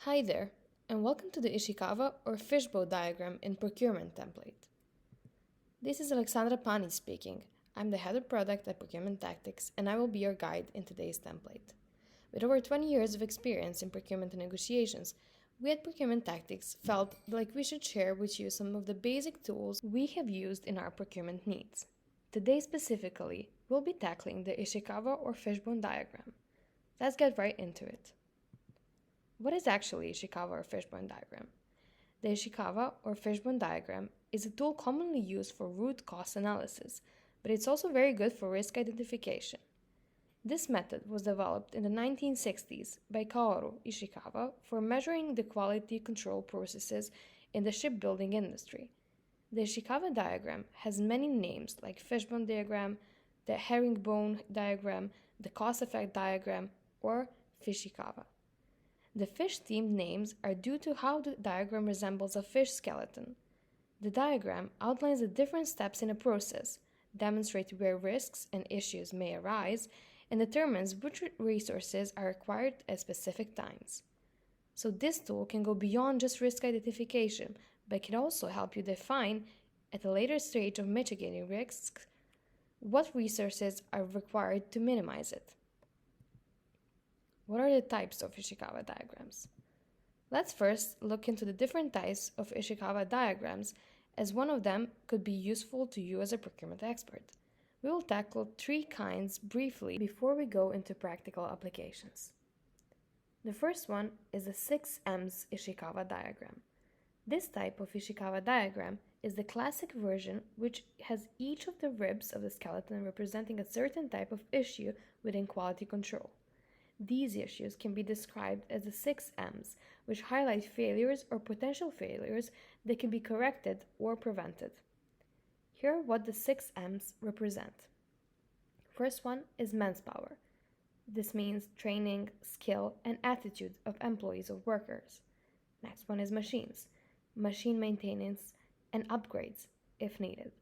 Hi there, and welcome to the Ishikawa or Fishbone diagram in Procurement template. This is Aleksandra Panic speaking. I'm the head of product at Procurement Tactics, and I will be your guide in today's template. With over 20 years of experience in procurement and negotiations, we at Procurement Tactics felt like we should share with you some of the basic tools we have used in our procurement needs. Today specifically, we'll be tackling the Ishikawa or Fishbone diagram. Let's get right into it. What is actually Ishikawa or Fishbone diagram? The Ishikawa or Fishbone diagram is a tool commonly used for root cause analysis, but it's also very good for risk identification. This method was developed in the 1960s by Kaoru Ishikawa for measuring the quality control processes in the shipbuilding industry. The Ishikawa diagram has many names like Fishbone diagram, the herringbone diagram, the cause effect diagram, or Fishikawa. The fish-themed names are due to how the diagram resembles a fish skeleton. The diagram outlines the different steps in a process, demonstrates where risks and issues may arise, and determines which resources are required at specific times. So this tool can go beyond just risk identification, but can also help you define, at a later stage of mitigating risks, what resources are required to minimize it. What are the types of Ishikawa diagrams? Let's first look into the different types of Ishikawa diagrams, as one of them could be useful to you as a procurement expert. We will tackle three kinds briefly before we go into practical applications. The first one is the 6Ms Ishikawa diagram. This type of Ishikawa diagram is the classic version, which has each of the ribs of the skeleton representing a certain type of issue within quality control. These issues can be described as the 6Ms, which highlight failures or potential failures that can be corrected or prevented. Here are what the 6Ms represent. First one is manpower. This means training, skill, and attitude of employees or workers. Next one is machines, machine maintenance, and upgrades if needed.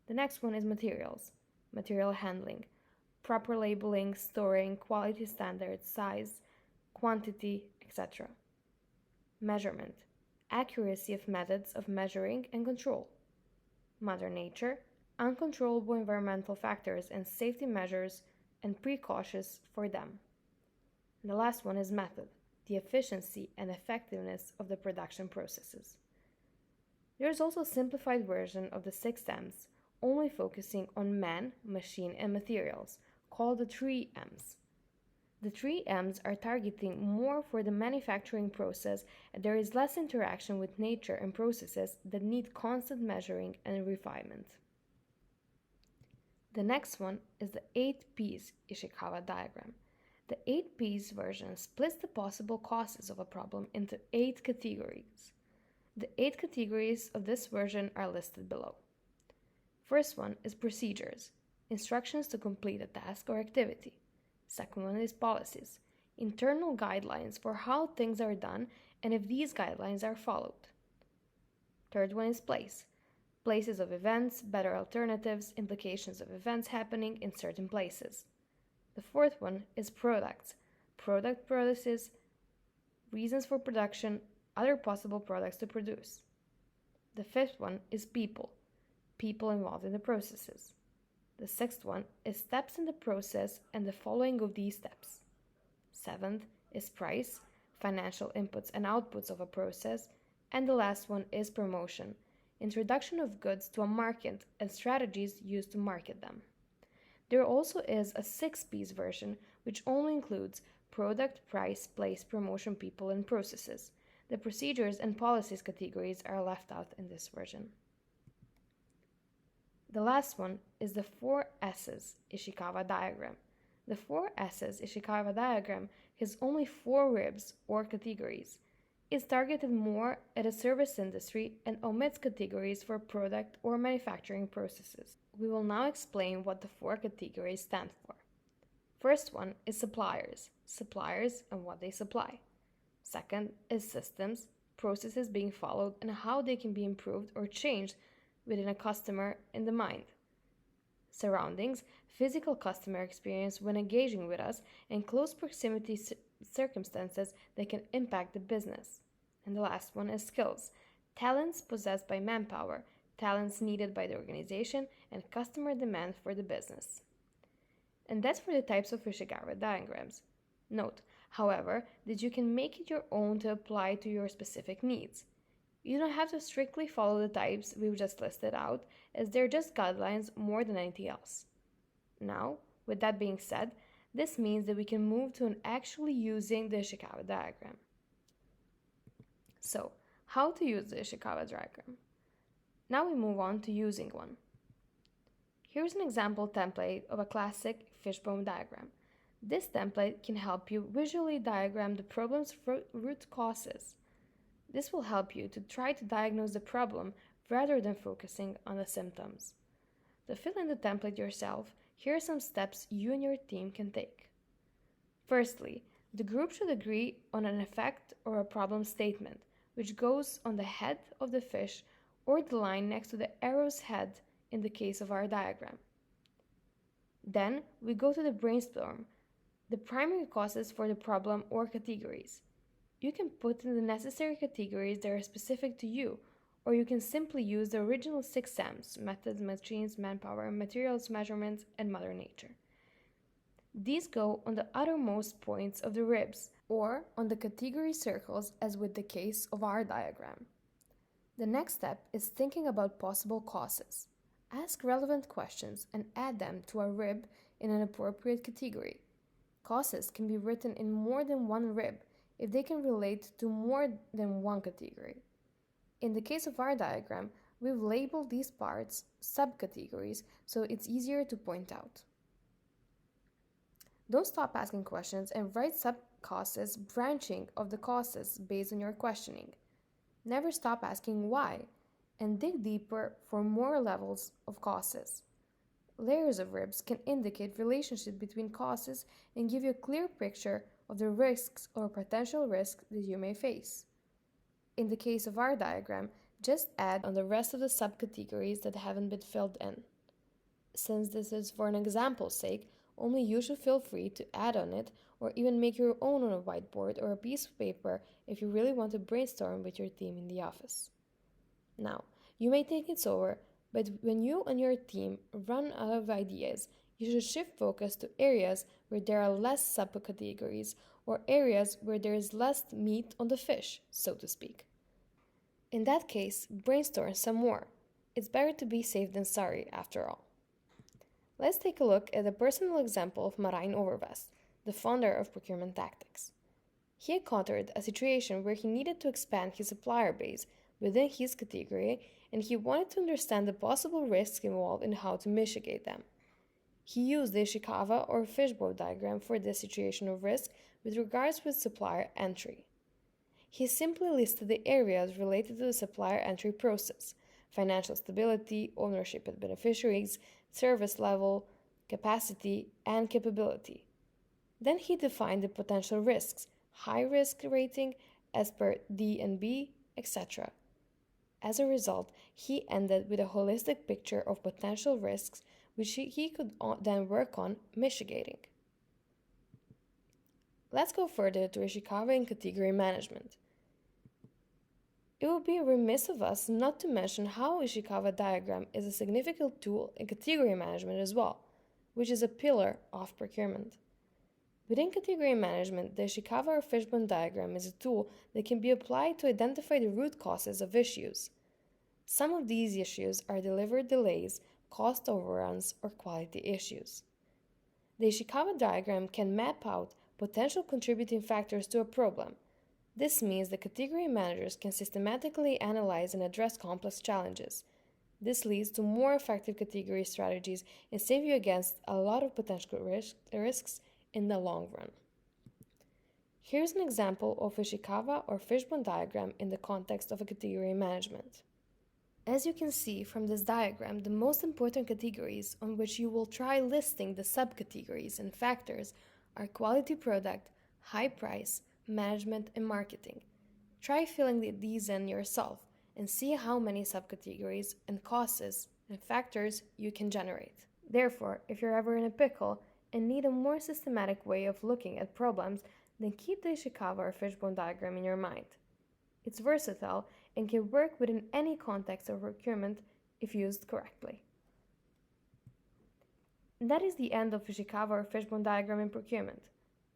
The next one is materials, material handling, proper labeling, storing, quality standards, size, quantity, etc. Measurement, accuracy of methods of measuring and control. Mother Nature, uncontrollable environmental factors and safety measures and precautions for them. And the last one is method, the efficiency and effectiveness of the production processes. There is also a simplified version of the 6Ms, only focusing on man, machine, and materials, called the 3Ms. The 3Ms are targeting more for the manufacturing process, and there is less interaction with nature and processes that need constant measuring and refinement. The next one is the 8Ps Ishikawa diagram. The 8Ps version splits the possible causes of a problem into 8 categories. The 8 categories of this version are listed below. First one is procedures, instructions to complete a task or activity. Second one is policies, internal guidelines for how things are done and if these guidelines are followed. Third one is place, places of events, better alternatives, implications of events happening in certain places. The fourth one is products, product processes, reasons for production, other possible products to produce. The fifth one is people involved in the processes. The sixth one is steps in the process and the following of these steps. Seventh is price, financial inputs and outputs of a process. And the last one is promotion, introduction of goods to a market and strategies used to market them. There also is a 6Ps version, which only includes product, price, place, promotion, people, and processes. The procedures and policies categories are left out in this version. The last one is the 4Ss Ishikawa diagram. The 4Ss Ishikawa diagram has only 4 ribs or categories. It's targeted more at a service industry and omits categories for product or manufacturing processes. We will now explain what the 4 categories stand for. First one is suppliers and what they supply. Second is systems, processes being followed and how they can be improved or changed within a customer in the mind. Surroundings, physical customer experience when engaging with us, and close proximity circumstances that can impact the business. And the last one is skills. Talents possessed by manpower, talents needed by the organization, and customer demand for the business. And that's for the types of Ishikawa diagrams. Note, however, that you can make it your own to apply to your specific needs. You don't have to strictly follow the types we've just listed out, as they're just guidelines more than anything else. Now, with that being said, this means that we can move to actually using the Ishikawa diagram. So, how to use the Ishikawa diagram? Now we move on to using one. Here's an example template of a classic Fishbone diagram. This template can help you visually diagram the problem's root causes. This will help you to try to diagnose the problem rather than focusing on the symptoms. To fill in the template yourself, here are some steps you and your team can take. Firstly, the group should agree on an effect or a problem statement, which goes on the head of the fish or the line next to the arrow's head in the case of our diagram. Then we go to the brainstorm, the primary causes for the problem or categories. You can put in the necessary categories that are specific to you, or you can simply use the original 6 M's: methods, machines, manpower, materials, measurements, and Mother Nature. These go on the outermost points of the ribs, or on the category circles as with the case of our diagram. The next step is thinking about possible causes. Ask relevant questions and add them to a rib in an appropriate category. Causes can be written in more than one rib if they can relate to more than one category. In the case of our diagram, we've labeled these parts subcategories so it's easier to point out. Don't stop asking questions and write sub-causes branching of the causes based on your questioning. Never stop asking why, and dig deeper for more levels of causes. Layers of ribs can indicate relationship between causes and give you a clear picture of the risks or potential risks that you may face. In the case of our diagram, just add on the rest of the subcategories that haven't been filled in. Since this is for an example's sake, only you should feel free to add on it or even make your own on a whiteboard or a piece of paper if you really want to brainstorm with your team in the office. Now, you may think it's over, but when you and your team run out of ideas, you should shift focus to areas where there are less subcategories or areas where there is less meat on the fish, so to speak. In that case, brainstorm some more. It's better to be safe than sorry, after all. Let's take a look at a personal example of Marijn Overvest, the founder of Procurement Tactics. He encountered a situation where he needed to expand his supplier base within his category, and he wanted to understand the possible risks involved and how to mitigate them. He used the Ishikawa or Fishbone diagram for this situation of risk with regards with supplier entry. He simply listed the areas related to the supplier entry process: financial stability, ownership and beneficiaries, service level, capacity, and capability. Then he defined the potential risks, high risk rating as per D and B, etc. As a result, he ended with a holistic picture of potential risks which he could then work on mitigating. Let's go further to Ishikawa in category management. It would be remiss of us not to mention how Ishikawa diagram is a significant tool in category management as well, which is a pillar of procurement. Within category management, the Ishikawa or Fishbone diagram is a tool that can be applied to identify the root causes of issues. Some of these issues are delivery delays, cost overruns, or quality issues. The Ishikawa diagram can map out potential contributing factors to a problem. This means the category managers can systematically analyze and address complex challenges. This leads to more effective category strategies and save you against a lot of potential risks in the long run. Here's an example of Ishikawa or Fishbone diagram in the context of a category management. As you can see from this diagram, the most important categories on which you will try listing the subcategories and factors are quality product, high price, management, and marketing. Try filling these in yourself and see how many subcategories and causes and factors you can generate. Therefore, if you're ever in a pickle and need a more systematic way of looking at problems, then keep the Ishikawa or Fishbone diagram in your mind. It's versatile and can work within any context of procurement if used correctly. That is the end of Ishikawa or Fishbone diagram in procurement.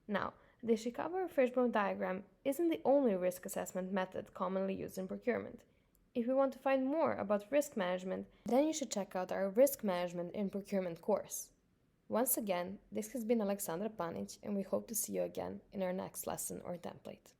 Now, the Ishikawa or Fishbone diagram isn't the only risk assessment method commonly used in procurement. If you want to find more about risk management, then you should check out our Risk Management in Procurement course. Once again, this has been Aleksandra Panic, and we hope to see you again in our next lesson or template.